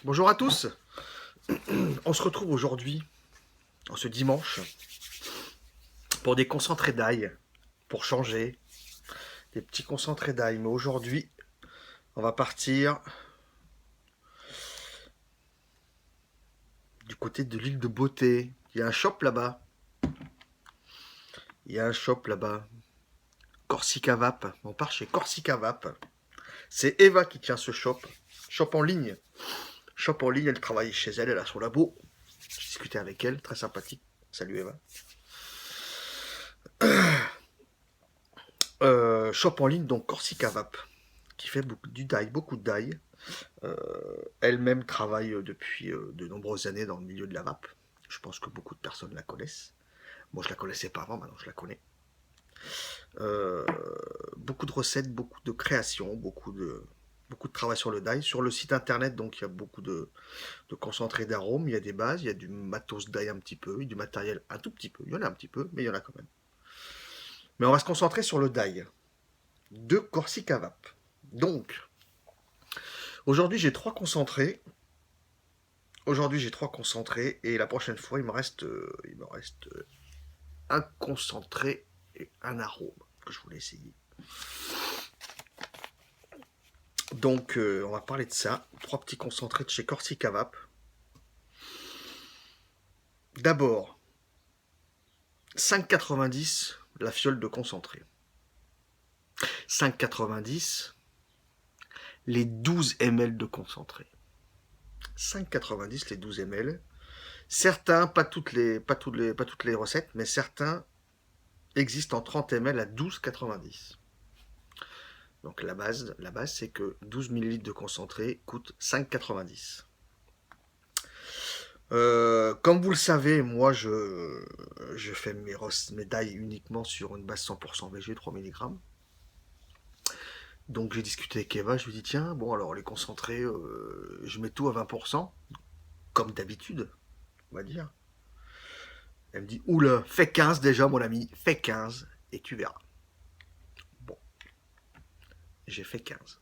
Bonjour à tous. On se retrouve aujourd'hui, en ce dimanche, pour des concentrés d'ail, pour changer, des petits concentrés d'ail. Mais aujourd'hui, on va partir du côté de l'île de Beauté. Il y a un shop là-bas. Il y a un shop là-bas. Corsica Vap. On part chez Corsica Vap. C'est Eva qui tient ce shop. Shop en ligne. Shop en ligne, elle travaille chez elle, elle a son labo. J'ai discuté avec elle, très sympathique. Salut Eva. Shop en ligne, donc Corsica Vap, qui fait du dye, beaucoup de dye. Euh, Elle-même travaille depuis de nombreuses années dans le milieu de la vape. Je pense que beaucoup de personnes la connaissent. Moi, je la connaissais pas avant, maintenant je la connais. Euh, Beaucoup de recettes, beaucoup de créations, beaucoup de travail sur le dye. Sur le site internet, donc il y a beaucoup de concentrés d'arômes, il y a des bases, il y a du matos dye un petit peu, du matériel un tout petit peu. Il y en a un petit peu, mais il y en a quand même. Mais on va se concentrer sur le dye de Corsica Vape. Donc, aujourd'hui j'ai trois concentrés. Aujourd'hui, j'ai trois concentrés et la prochaine fois, il me reste un concentré et un arôme que je voulais essayer. Donc, on va parler de ça. Trois petits concentrés de chez Corsica Vap. D'abord, 5,90 la fiole de concentré. 5,90 les 12 ml de concentré. 5,90 les 12 ml. Certains, pas toutes les recettes, mais certains existent en 30 ml à 12,90. Donc la base c'est que 12 ml de concentré coûte 5,90. Comme vous le savez, moi je fais mes dailles uniquement sur une base 100% VG, 3 mg. Donc j'ai discuté avec Eva, je lui ai dit tiens, bon alors les concentrés, je mets tout à 20%, comme d'habitude, on va dire. Elle me dit oula, fais 15 déjà mon ami, fais 15 et tu verras. Bon, j'ai fait 15.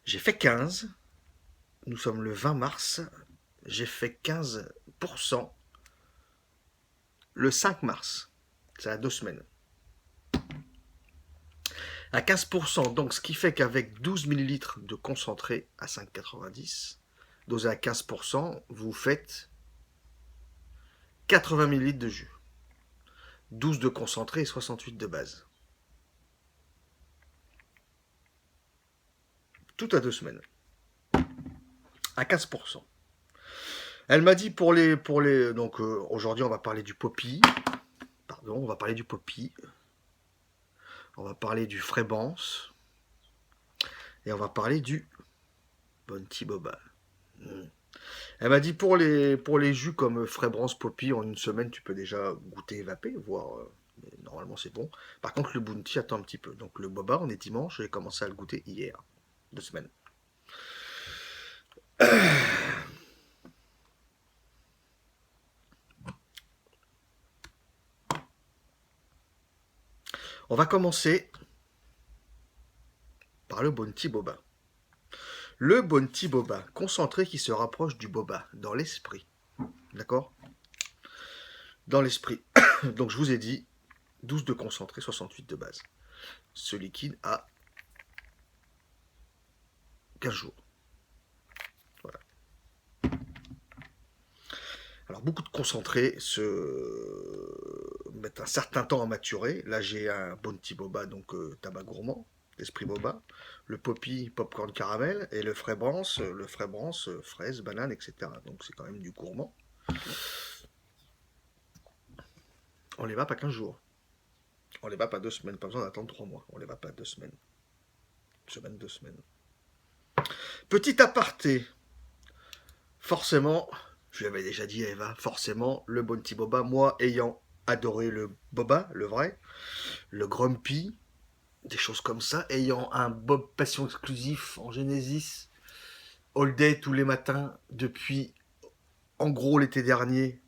J'ai fait 15, nous sommes le 20 mars, j'ai fait 15% le 5 mars. C'est à 2 semaines. À 15%, donc ce qui fait qu'avec 12 millilitres de concentré à 5,90, dosé à 15%, vous faites 80 millilitres de jus. 12 de concentré et 68 de base. Tout à 2 semaines. À 15%. Elle m'a dit donc aujourd'hui on va parler du poppy. Pardon, on va parler du poppy. On va parler du frébance. Et on va parler du Bounty Boba. Elle m'a dit pour les jus comme Fragrance Poppy, en une semaine, tu peux déjà goûter et vaper, voir. Normalement, c'est bon. Par contre, le Bounty attend un petit peu. Donc, le Boba, on est dimanche, j'ai commencé à le goûter hier. 2 semaines. On va commencer par le Bounty Boba. Le Bounty Boba, concentré qui se rapproche du Boba, dans l'esprit. D'accord? Dans l'esprit. Donc, je vous ai dit 12 de concentré, 68 de base. Ce liquide a 15 jours. Voilà. Alors beaucoup de concentrés se mettent un certain temps à maturer. Là j'ai un Bounty Boba, donc tabac gourmand, l'esprit Boba, le Poppy, popcorn caramel, et le Fragrance, fraise, banane, etc. Donc c'est quand même du gourmand. On les va pas 15 jours. On les va pas 2 semaines, pas besoin d'attendre 3 mois. On les va pas 2 semaines. Une semaine, 2 semaines. Petit aparté, forcément, je l'avais déjà dit à Eva, forcément, le Bounty Boba, moi ayant adoré le Boba, le vrai, le Grumpy, des choses comme ça, ayant un Bob Passion exclusif en Genesis, all day tous les matins, depuis en gros l'été dernier,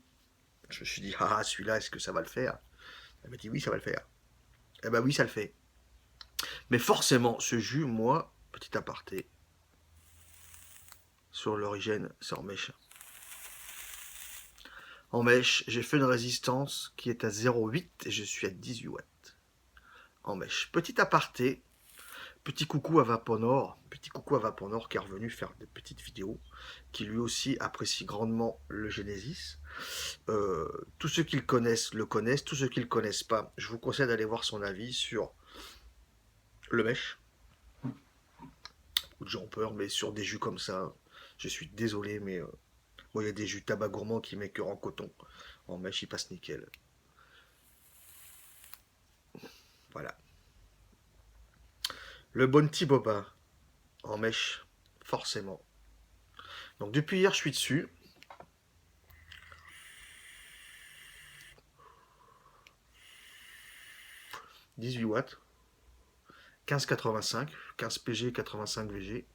je me suis dit, ah celui-là, est-ce que ça va le faire? Elle m'a dit, oui, ça va le faire. Eh ben oui, ça le fait. Mais forcément, ce jus, moi, petit aparté, sur l'origine, c'est en mèche. En mèche, j'ai fait une résistance qui est à 0,8 et je suis à 18 watts. En mèche. Petit aparté, petit coucou à Vaponor, qui est revenu faire des petites vidéos, qui lui aussi apprécie grandement le Genesis. Tous ceux qui le connaissent, tous ceux qui le connaissent pas, je vous conseille d'aller voir son avis sur le mèche. Beaucoup de gens ont peur, mais sur des jus comme ça, je suis désolé, mais moi il y a des jus tabac gourmand qui m'écœurent en coton. En mèche, il passe nickel. Voilà. Le Bounty Boba, en mèche, forcément. Donc depuis hier, je suis dessus. 18 watts. 15,85. 15 PG, 85 VG.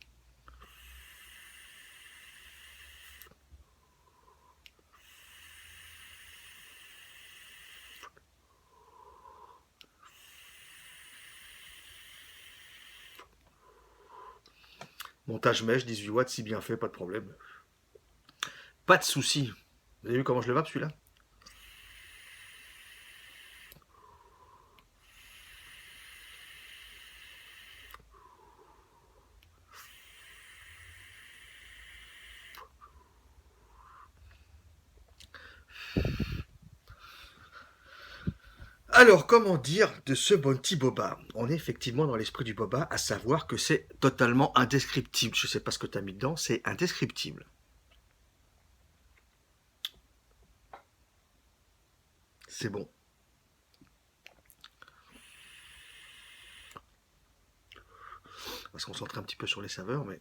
Montage mèche, 18 watts, si bien fait, pas de problème. Pas de souci. Vous avez vu comment je le vape celui-là? Alors, comment dire de ce Bounty Boba? On est effectivement dans l'esprit du Boba, à savoir que c'est totalement indescriptible. Je sais pas ce que tu as mis dedans, c'est indescriptible. C'est bon. On va se concentrer un petit peu sur les saveurs, mais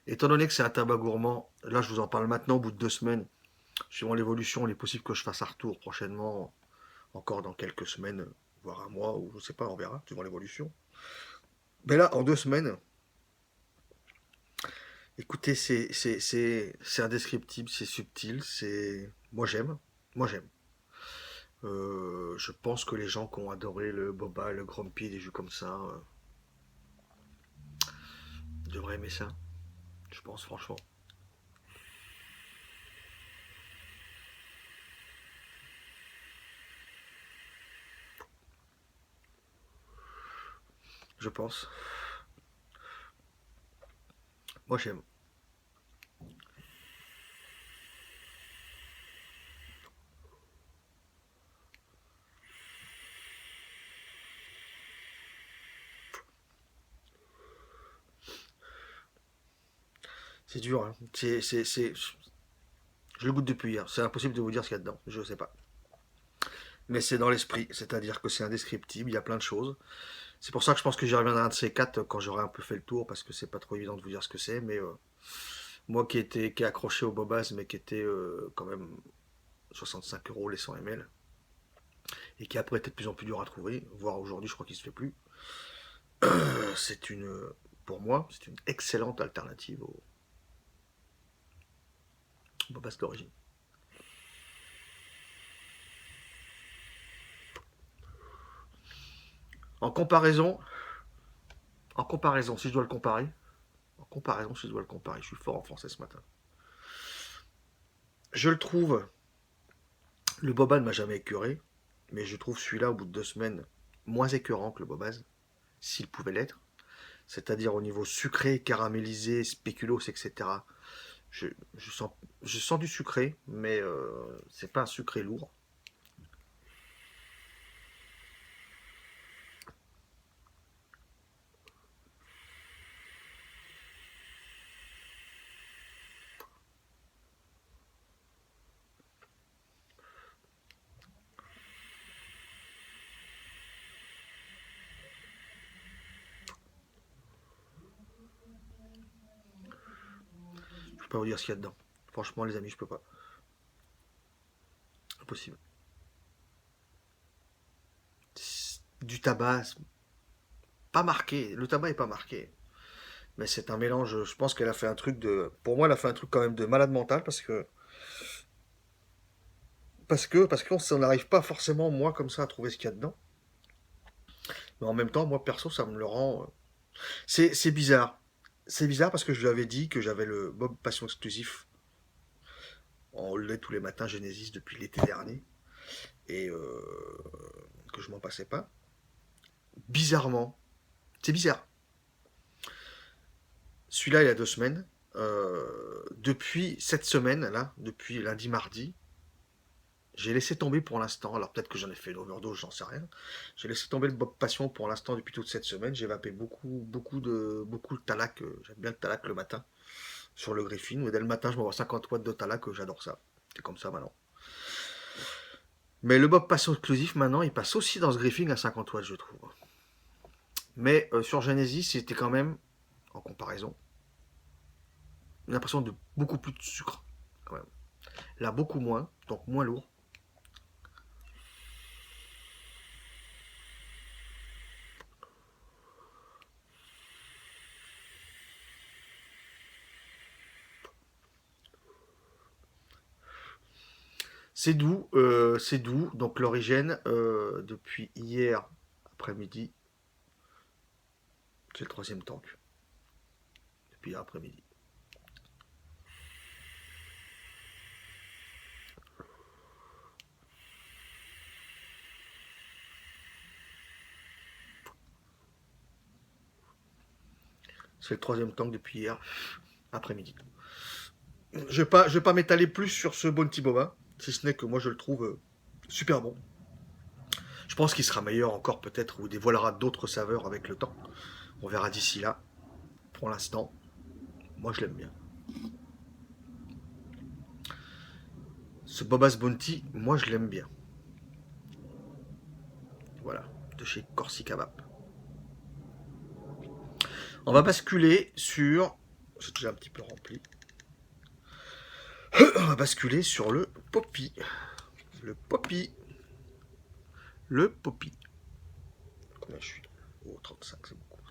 étant donné que c'est un tabac gourmand, là je vous en parle maintenant au bout de 2 semaines. Suivant l'évolution, il est possible que je fasse un retour prochainement, encore dans quelques semaines, voire un mois, ou je sais pas, on verra, suivant l'évolution. Mais là, en 2 semaines, écoutez, c'est indescriptible, c'est subtil, c'est... Moi j'aime, moi j'aime. Je pense que les gens qui ont adoré le boba, le grumpy, des jus comme ça, devraient aimer ça. Je pense franchement. Je pense. Moi j'aime. C'est dur, hein. Je le goûte depuis hier. C'est impossible de vous dire ce qu'il y a dedans. Je sais pas. Mais c'est dans l'esprit. C'est-à-dire que c'est indescriptible. Il y a plein de choses. C'est pour ça que je pense que j'y reviendrai un de ces quatre quand j'aurai un peu fait le tour. Parce que c'est pas trop évident de vous dire ce que c'est. Mais moi qui est accroché au Bobaz, mais qui était quand même 65 € les 100 ml. Et qui après était de plus en plus dur à trouver. Voire aujourd'hui, je crois qu'il se fait plus. C'est une. Pour moi, c'est une excellente alternative au Bobaz d'origine. En comparaison, si je dois le comparer, je suis fort en français ce matin. Je le trouve, le Boba ne m'a jamais écœuré, mais je trouve celui-là, au bout de 2 semaines, moins écœurant que le Bobaz, s'il pouvait l'être. C'est-à-dire au niveau sucré, caramélisé, spéculoos, etc. Je, je sens du sucré, mais c'est pas un sucré lourd. Je peux pas vous dire ce qu'il y a dedans. Franchement, les amis, je peux pas. Impossible. Du tabac, pas marqué. Le tabac est pas marqué. Mais c'est un mélange, je pense qu'elle a fait un truc de... Pour moi, elle a fait un truc quand même de malade mental parce qu'on n'arrive pas forcément, moi, comme ça, à trouver ce qu'il y a dedans. Mais en même temps, moi, perso, ça me le rend... C'est bizarre. C'est bizarre parce que je lui avais dit que j'avais le Bob Passion exclusif en lait tous les matins Genesis depuis l'été dernier et que je m'en passais pas. Bizarrement, c'est bizarre. Celui-là, il y a 2 semaines. Depuis cette semaine, là, depuis lundi, mardi, j'ai laissé tomber pour l'instant. Alors peut-être que j'en ai fait une overdose, j'en sais rien. J'ai laissé tomber le Bob Passion pour l'instant depuis toute cette semaine. J'ai vapé beaucoup de Talac. J'aime bien le Talac le matin sur le Griffin. Et dès le matin, je m'envoie 50 watts de Talac. J'adore ça. C'est comme ça maintenant. Mais le Bob Passion exclusif, maintenant, il passe aussi dans ce Griffin à 50 watts, je trouve. Mais sur Genesis, c'était quand même, en comparaison, une impression de beaucoup plus de sucre, quand même. Là, beaucoup moins, donc moins lourd. C'est doux. Donc l'origine, depuis hier après-midi, c'est le troisième tank. Depuis hier après-midi. C'est le troisième tank depuis hier après-midi. Je vais pas m'étaler plus sur ce Bounty Boba, si ce n'est que moi je le trouve super bon. Je pense qu'il sera meilleur encore peut-être ou dévoilera d'autres saveurs avec le temps. On verra d'ici là. Pour l'instant, moi je l'aime bien. Ce Boba's Bounty, moi je l'aime bien. Voilà, de chez Corsica Vap. On va basculer sur... C'est déjà un petit peu rempli. On va basculer sur le Poppy. Le Poppy. Le Poppy. Combien je suis? Oh, 35, c'est beaucoup.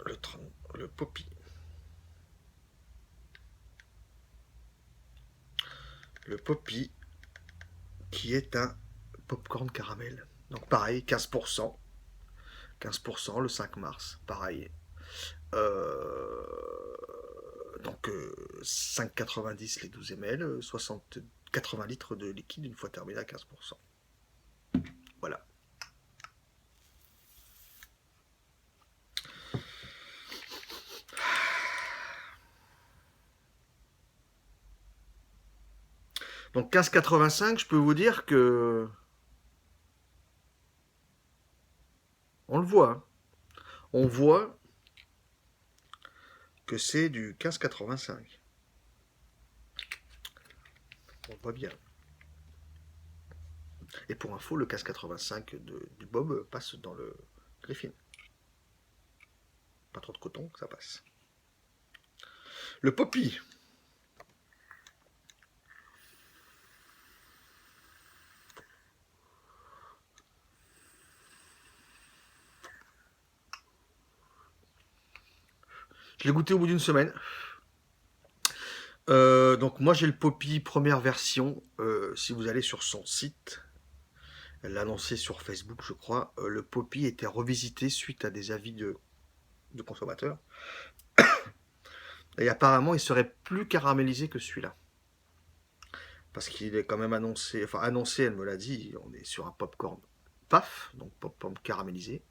Le 30, le Poppy. Le Poppy, qui est un popcorn caramel. Donc pareil, 15%. 15% le 5 mars. Pareil. Euh, donc 5,90 les 12 ml, 80 litres de liquide une fois terminé à 15%. Voilà. Donc 15,85, je peux vous dire que on le voit. Hein. On voit que c'est du 15,85. On le voit bien. Et pour info, le 15,85 du Bob passe dans le Griffin. Pas trop de coton, ça passe. Le Poppy. Je l'ai goûté au bout d'une semaine. Donc moi j'ai le Poppy première version. Si vous allez sur son site, elle l'a annoncé sur Facebook je crois, le Poppy était revisité suite à des avis de consommateurs. Et apparemment il serait plus caramélisé que celui-là. Parce qu'il est quand même annoncé, enfin annoncé, elle me l'a dit, on est sur un popcorn paf, donc popcorn caramélisé.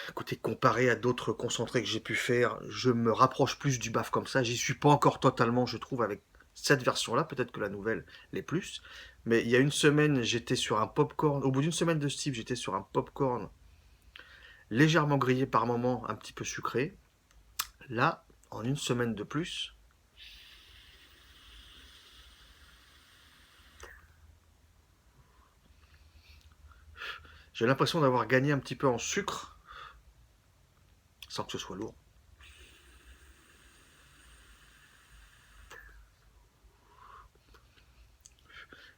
Écoutez, comparé à d'autres concentrés que j'ai pu faire, je me rapproche plus du baf comme ça. J'y suis pas encore totalement, je trouve, avec cette version-là. Peut-être que la nouvelle l'est plus. Mais il y a une semaine, j'étais sur un popcorn. Au bout d'une semaine de ce type, j'étais sur un popcorn légèrement grillé par moment, un petit peu sucré. Là, en une semaine de plus, j'ai l'impression d'avoir gagné un petit peu en sucre, sans que ce soit lourd.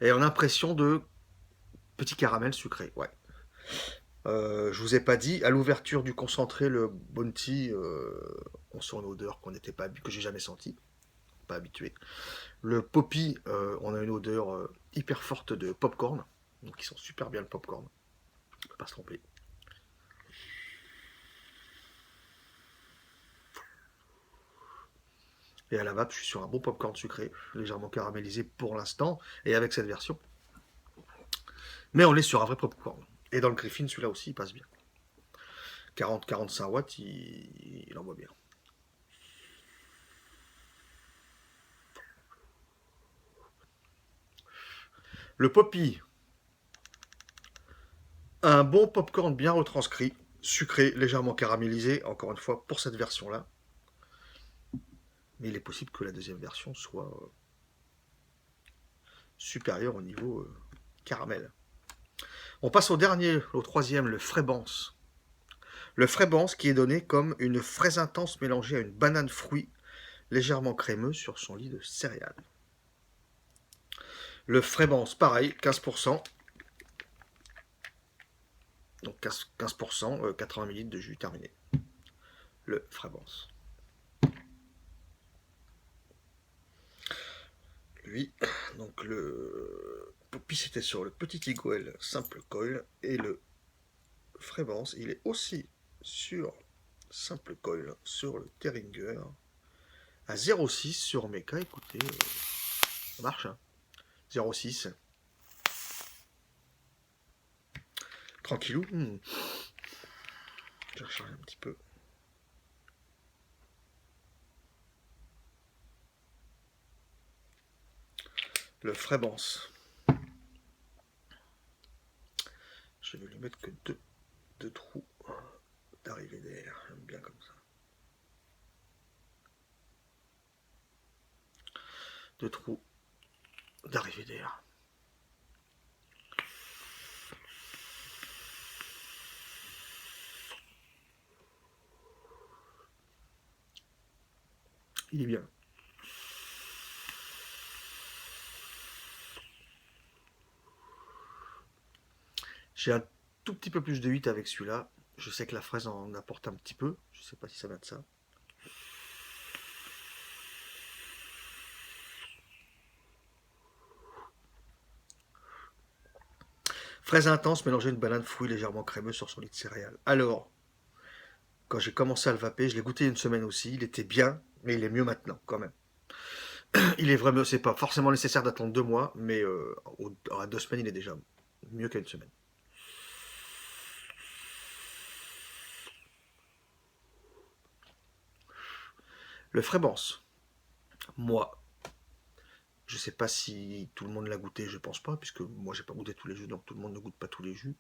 Et en impression de petit caramel sucré, ouais. Je vous ai pas dit, à l'ouverture du concentré, le Bounty, on sent une odeur que j'ai jamais sentie, pas habitué. Le Poppy, on a une odeur hyper forte de popcorn, donc ils sont super bien le popcorn, on peut pas se tromper. Et à la vape, je suis sur un bon popcorn sucré, légèrement caramélisé pour l'instant, et avec cette version. Mais on est sur un vrai popcorn. Et dans le Griffin, celui-là aussi, il passe bien. 40-45 watts, il envoie bien. Le Poppy, un bon popcorn bien retranscrit, sucré, légèrement caramélisé, encore une fois, pour cette version-là. Mais il est possible que la deuxième version soit supérieure au niveau caramel. On passe au dernier, au troisième, le Fraibance. Le Fraibance qui est donné comme une fraise intense mélangée à une banane fruit légèrement crémeux sur son lit de céréales. Le Fraibance, pareil, 15%. Donc 15%, 80 ml de jus terminé. Le Fraibance. Lui, donc le Poppy c'était sur le petit Eagle simple coil et le Fraibance, il est aussi sur simple coil sur le Terringer à 0,6 sur Mecha. Écoutez, ça marche, hein. 0,6. Tranquillou. Je vais recharger un petit peu. Le Fraibance. Je vais lui mettre que deux trous d'arrivée d'air. J'aime bien comme ça. Deux trous d'arrivée d'air. Il est bien. J'ai un tout petit peu plus de 8 avec celui-là. Je sais que la fraise en apporte un petit peu. Je sais pas si ça vient de ça. Fraise intense mélangée à une banane fruit légèrement crémeux sur son lit de céréales. Alors, quand j'ai commencé à le vaper, je l'ai goûté une semaine aussi. Il était bien, mais il est mieux maintenant quand même. Il est vraiment, c'est pas forcément nécessaire d'attendre 2 mois, mais à 2 semaines, il est déjà mieux qu'à une semaine. Le Fraibance, moi, je sais pas si tout le monde l'a goûté, je pense pas, puisque moi j'ai pas goûté tous les jus, donc tout le monde ne goûte pas tous les jus.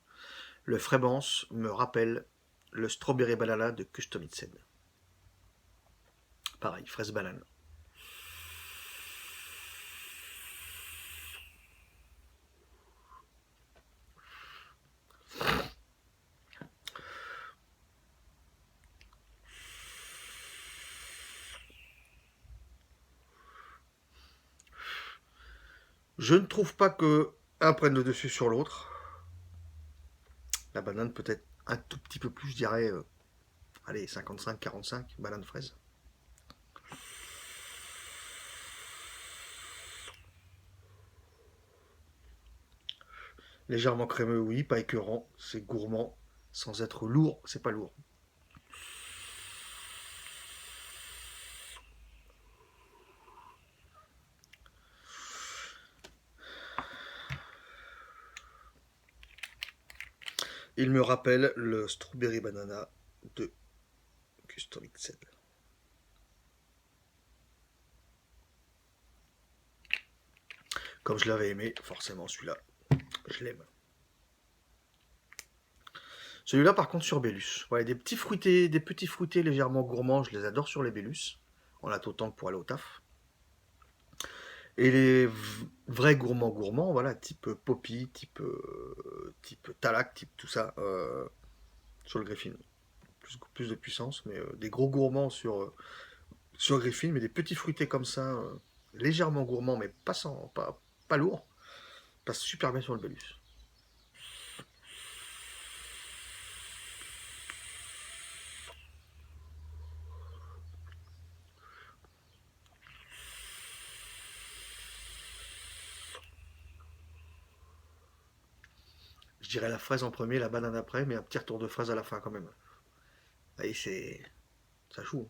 Le Fraibance me rappelle le Strawberry Banana de Custom Itsen. Pareil, fraise banane. Je ne trouve pas que un prenne le dessus sur l'autre. La banane peut-être un tout petit peu plus, je dirais, allez, 55-45, banane fraise. Légèrement crémeux, oui, pas écœurant, c'est gourmand, sans être lourd, c'est pas lourd. Il me rappelle le Strawberry Banana de Custom XL. Comme je l'avais aimé, forcément celui-là, je l'aime. Celui-là par contre sur Bellus. Ouais, des petits fruités légèrement gourmands, je les adore sur les Bellus. On a autant que pour aller au taf. Et les vrais gourmands, voilà, type Poppy, type Talac, type tout ça, sur le Griffin. Plus de puissance, mais des gros gourmands sur Griffin, mais des petits fruités comme ça, légèrement gourmands, mais pas lourds, passent super bien sur le Bellus. dirais la fraise en premier, la banane après, mais un petit retour de fraise à la fin quand même. Et ça joue.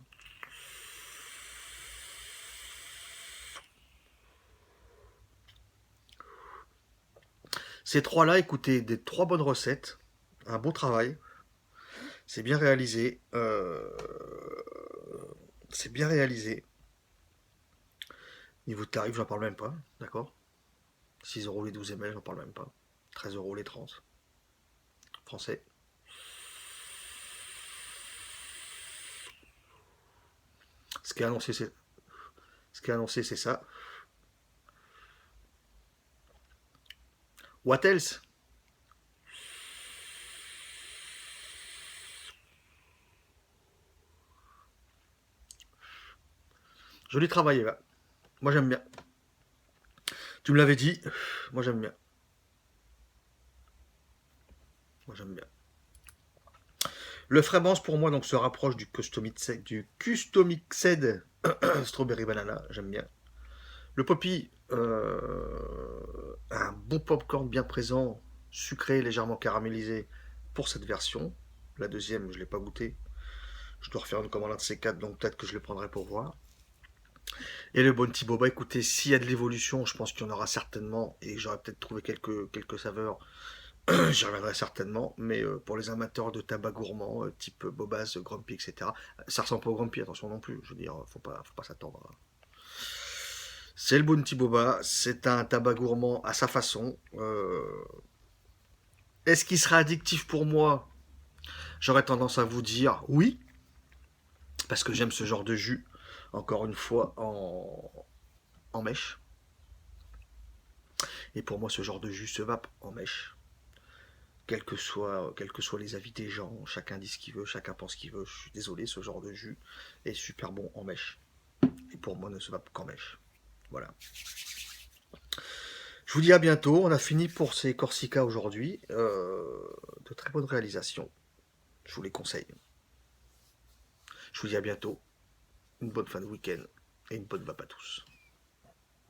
Ces trois-là, écoutez, des trois bonnes recettes, un beau travail, c'est bien réalisé. C'est bien réalisé. Niveau de tarif, j'en parle même pas, d'accord? 6 euros les 12 ml, j'en parle même pas. 13 euros les 30. Français. Ce qui est annoncé, c'est Ce qui est annoncé, c'est ça. What else? Joli travail, là. Moi, j'aime bien. Tu me l'avais dit. Moi, j'aime bien. Moi, j'aime bien. Le Framance, pour moi, donc, se rapproche du Customixed Strawberry Banana. J'aime bien. Le Poppy, un bon popcorn bien présent, sucré, légèrement caramélisé pour cette version. La deuxième, je ne l'ai pas goûté. Je dois refaire une commande de ces quatre, donc peut-être que je le prendrai pour voir. Et le Bounty Boba, écoutez, s'il y a de l'évolution, je pense qu'il y en aura certainement, et j'aurais peut-être trouvé quelques saveurs, j'y reviendrai certainement, mais pour les amateurs de tabac gourmand, type Bobas, Grumpy, etc., ça ressemble pas au Grumpy, attention non plus, je veux dire, faut pas s'attendre. C'est le Bounty Boba, c'est un tabac gourmand à sa façon. Est-ce qu'il sera addictif pour moi? J'aurais tendance à vous dire oui, parce que j'aime ce genre de jus, encore une fois, en mèche. Et pour moi, ce genre de jus se vape en mèche. Quels que soient les avis des gens, chacun dit ce qu'il veut, chacun pense ce qu'il veut. Je suis désolé, ce genre de jus est super bon en mèche. Et pour moi, ne se vape qu'en mèche. Voilà. Je vous dis à bientôt. On a fini pour ces Corsica aujourd'hui. De très bonnes réalisations. Je vous les conseille. Je vous dis à bientôt. Une bonne fin de week-end et une bonne vape à tous.